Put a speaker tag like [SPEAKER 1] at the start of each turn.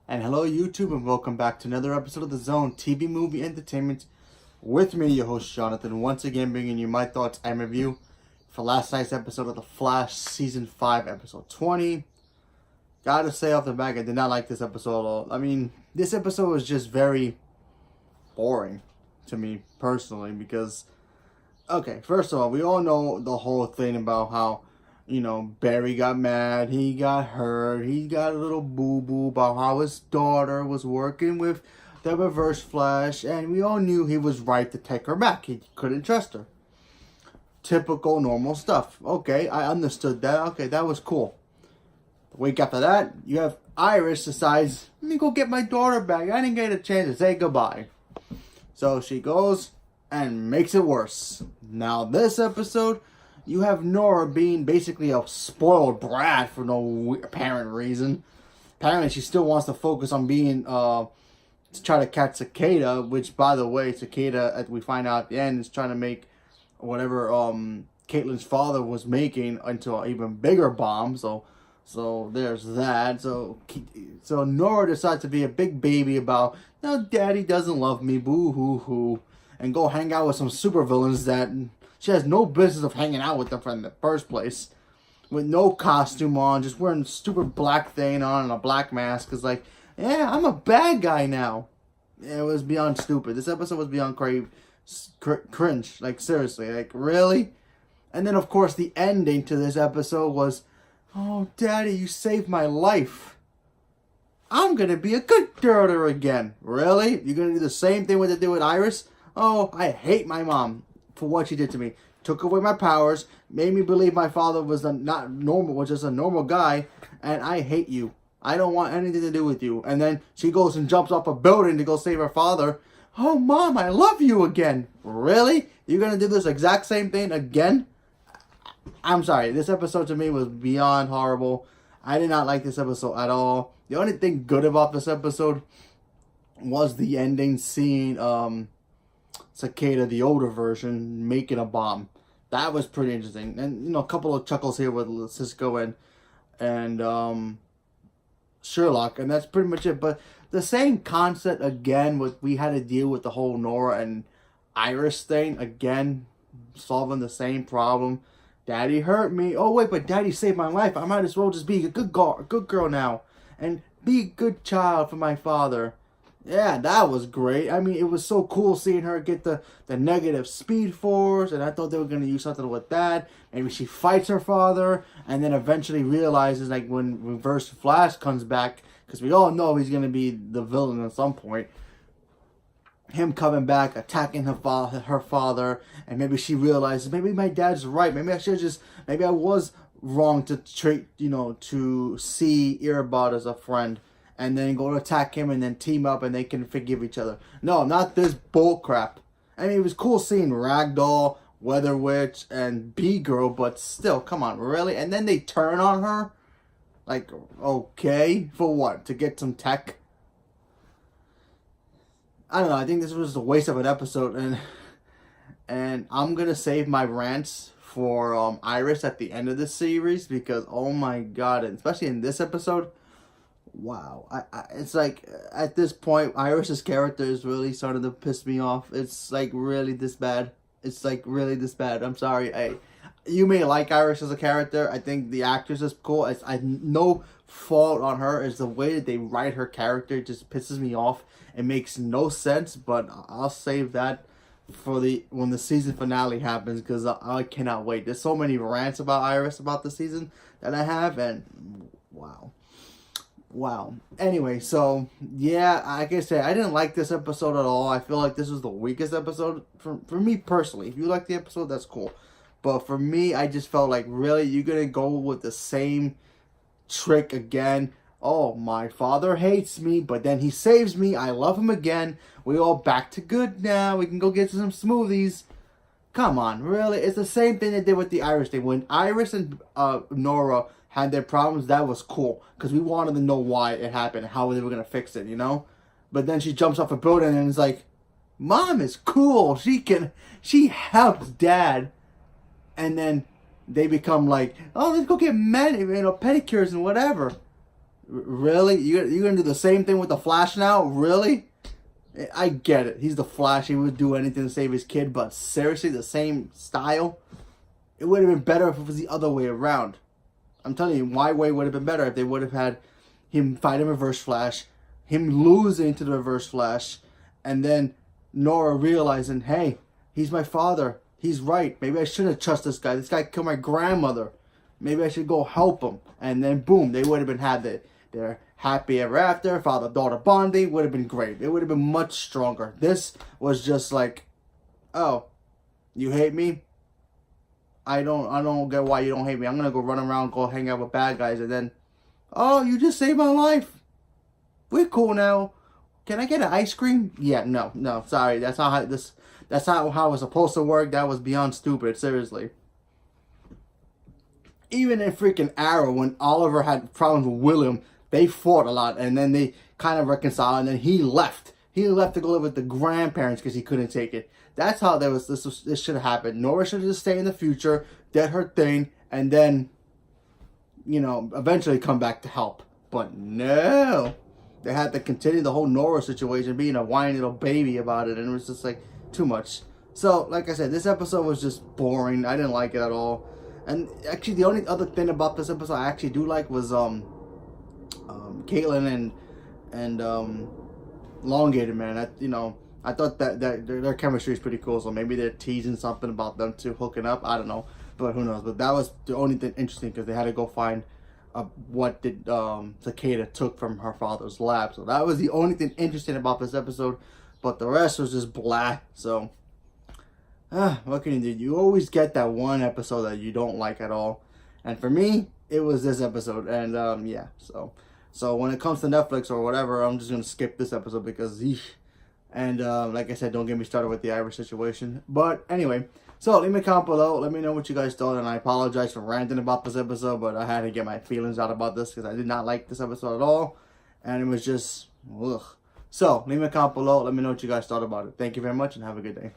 [SPEAKER 1] And hello, YouTube, and welcome back to another episode of The Zone TV Movie Entertainment with me, your host, Jonathan, once again bringing you my thoughts and review for last night's episode of The Flash Season 5, Episode 20. Gotta say off the back, I did not like this episode at all. I mean, this episode was just very boring to me, personally, because, okay, first of all, we all know the whole thing about how Barry got mad, he got hurt, he got a little boo-boo about how his daughter was working with the Reverse Flash, and we all knew he was right to take her back. He couldn't trust her. Typical, normal stuff. Okay, I understood that. Okay, that was cool. The week after that, you have Iris decides, let me go get my daughter back. I didn't get a chance to say goodbye. So she goes and makes it worse. Now this episode, you have Nora being basically a spoiled brat for no apparent reason. Apparently, she still wants to focus on being, to try to catch Cicada, which, by the way, Cicada, as we find out at the end, is trying to make whatever, Caitlyn's father was making into an even bigger bomb, so there's that. So Nora decides to be a big baby about, no, Daddy doesn't love me, boo-hoo-hoo, and go hang out with some supervillains that she has no business of hanging out with them in the first place. With no costume on, just wearing a stupid black thing on and a black mask. It's like, yeah, I'm a bad guy now. It was beyond stupid. This episode was beyond cringe. Like, seriously. Like, really? And then, of course, the ending to this episode was, oh, Daddy, you saved my life. I'm going to be a good daughter again. Really? You're going to do the same thing what they did with Iris? Oh, I hate my mom for what she did to me. Took away my powers, made me believe my father was not normal, was just a normal guy, and I hate you. I don't want anything to do with you. And then she goes and jumps off a building to go save her father. Oh, Mom, I love you again. Really? You're going to do this exact same thing again? I'm sorry. This episode to me was beyond horrible. I did not like this episode at all. The only thing good about this episode was the ending scene, Cicada, the older version, making a bomb. That was pretty interesting. And, a couple of chuckles here with Cisco and Sherlock. And that's pretty much it. But the same concept again, we had to deal with the whole Nora and Iris thing. Again, solving the same problem. Daddy hurt me. Oh, wait, but Daddy saved my life. I might as well just be a good girl now. And be a good child for my father. Yeah, that was great. I mean, it was so cool seeing her get the negative speed force, and I thought they were going to use something with that. Maybe she fights her father, and then eventually realizes, like, when Reverse Flash comes back, because we all know he's going to be the villain at some point, him coming back, attacking her father, and maybe she realizes, maybe my dad's right. Maybe I was wrong to to see Earbot as a friend. And then go to attack him and then team up and they can forgive each other. No, not this bullcrap. I mean, it was cool seeing Ragdoll, Weather Witch, and B-Girl, but still, come on, really? And then they turn on her? Like, okay, for what? To get some tech? I don't know, I think this was a waste of an episode, and I'm gonna save my rants for Iris at the end of this series, because, oh my god, and especially in this episode, wow, it's like, at this point, Iris's character is really starting to piss me off. It's like really this bad. It's like really this bad. I'm sorry. You may like Iris as a character. I think the actress is cool. I no fault on her. It's the way that they write her character just pisses me off. It makes no sense. But I'll save that for when the season finale happens, because I cannot wait. There's so many rants about Iris about the season that I have, and wow. Anyway, so, yeah, like I said, I didn't like this episode at all. I feel like this was the weakest episode for me personally. If you like the episode, that's cool. But for me, I just felt like, really, you're going to go with the same trick again? Oh, my father hates me, but then he saves me. I love him again. We all back to good now. We can go get some smoothies. Come on, really? It's the same thing they did with the Iris thing. When Iris and Nora had their problems, that was cool, because we wanted to know why it happened, how they were going to fix it, But then she jumps off a building and is like, Mom is cool. She helps Dad. And then they become like, oh, let's go get pedicures and whatever. Really? You're gonna do the same thing with the Flash now? Really? I get it. He's the Flash. He would do anything to save his kid. But seriously, the same style? It would have been better if it was the other way around. I'm telling you, my way would have been better if they would have had him fight a Reverse Flash, him losing to the Reverse Flash, and then Nora realizing, hey, he's my father. He's right. Maybe I shouldn't trust this guy. This guy killed my grandmother. Maybe I should go help him. And then boom, they would have been had their happy ever after, father-daughter bonding would have been great. It would have been much stronger. This was just like, oh, you hate me? I don't get why you don't hate me. I'm gonna go run around, go hang out with bad guys, and then, oh, you just saved my life. We're cool now. Can I get an ice cream? Yeah, no, sorry. That's not how that's not how it's supposed to work. That was beyond stupid, seriously. Even in freaking Arrow, when Oliver had problems with William, they fought a lot, and then they kind of reconciled, and then he left. He left to go live with the grandparents because he couldn't take it. That's how this should have happened. Nora should have just stayed in the future, did her thing, and then, you know, eventually come back to help. But no. They had to continue the whole Nora situation, being a whiny little baby about it, and it was just like too much. So, like I said, this episode was just boring. I didn't like it at all. And actually, the only other thing about this episode I actually do like was Caitlin and Elongated Man. I thought that their chemistry is pretty cool. So maybe they're teasing something about them two hooking up. I don't know, but who knows? But that was the only thing interesting because they had to go find what did Takeda took from her father's lab. So that was the only thing interesting about this episode. But the rest was just blah. So. What can you do? You always get that one episode that you don't like at all. And for me, it was this episode. And yeah, so when it comes to Netflix or whatever, I'm just going to skip this episode because, and like I said, don't get me started with the Irish situation. But anyway, so leave me a comment below. Let me know what you guys thought. And I apologize for ranting about this episode, but I had to get my feelings out about this because I did not like this episode at all. And it was just, ugh. So leave me a comment below. Let me know what you guys thought about it. Thank you very much and have a good day.